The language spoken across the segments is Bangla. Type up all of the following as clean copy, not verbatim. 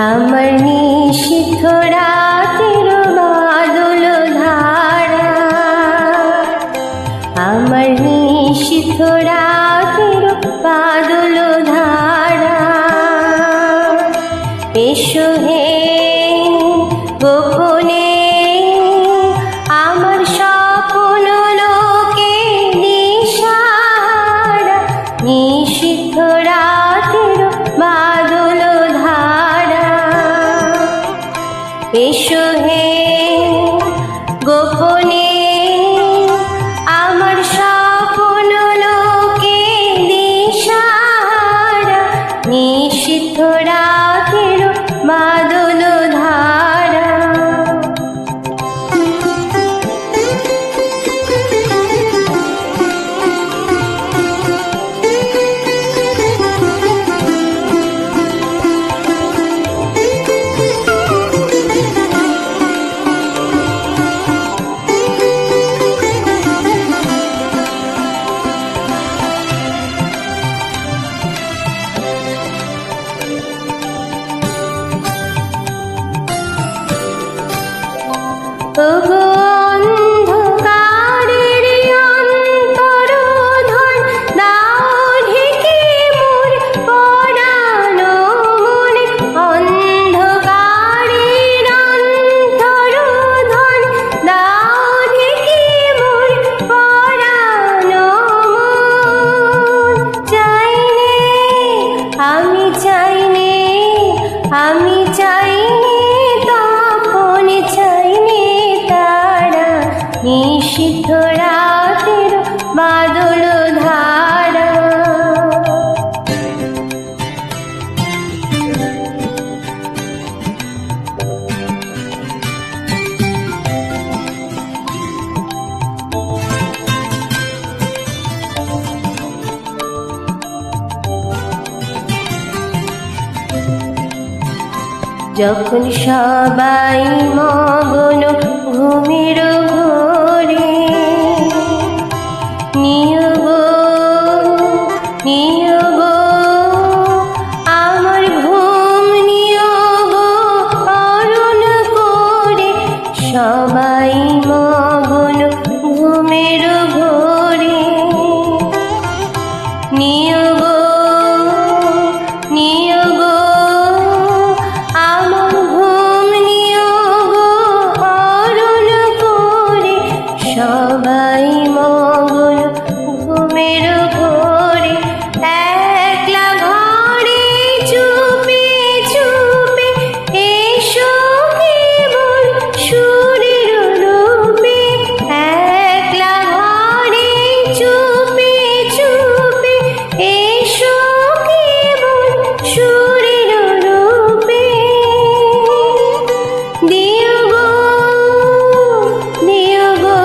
আমার নিষিদ্ধ রাতের বাদল ধারা, আমার নিষিদ্ধ রাতের বাদল ধারা। এসো হে গোপনে আমার স্বপ্ন লোকে দিশাহারা, নিষিদ্ধ রাতের বাদল ধারা। এসো হে গোপনে আমার স্বপ্ন লোকে দিশাহারা, নিষিদ্ধ রাতের বাদল ধারা। ওগো অন্ধকারের অন্তরোধন দাও ঢেকে মোর পরানো মনে, অন্ধকারের অন্তরোধন দাও ঢেকে মোর পরানো মন। চাইনে আমি চাইনে, আমি চাইনে তখন চাইনে তারা, নিষিদ্ধ রাতের বাদল ধারা। যখন সবাই মগ্ন ঘুমের ঘোরে, নিয়োগ নিয়োগ আমার ঘুম নিয়োগ অরুণ করে, সবাই মগ্ন ঘুমের ঘোরে, নিয়োগ নিয়োগ আমার ঘুম নিয়োগ অরুণ করে, সবাই মগ্ন ঘুমের ঘোরে। একলা ঘরে চুপে চুপে এসো কেবল সুরের রূপে, একলা ঘরে চুপে চুপে এসো কেবল সুরের রূপে। দিও গো দিও গো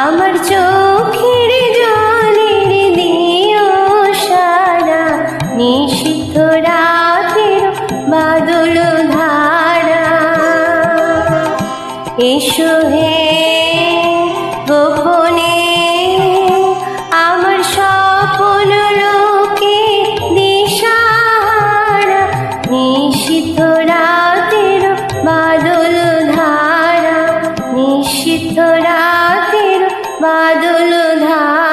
আমার চোখের জলের দিও সারা, নিষিদ্ধ রাতের বাদল ধারা। এসো হে গোপনে আমার স্বপ্ন লোকে দিশাহারা, নিষিদ্ধ রাতের বাদল ধারা, নিষিদ্ধ রাতের বাদল ধারা।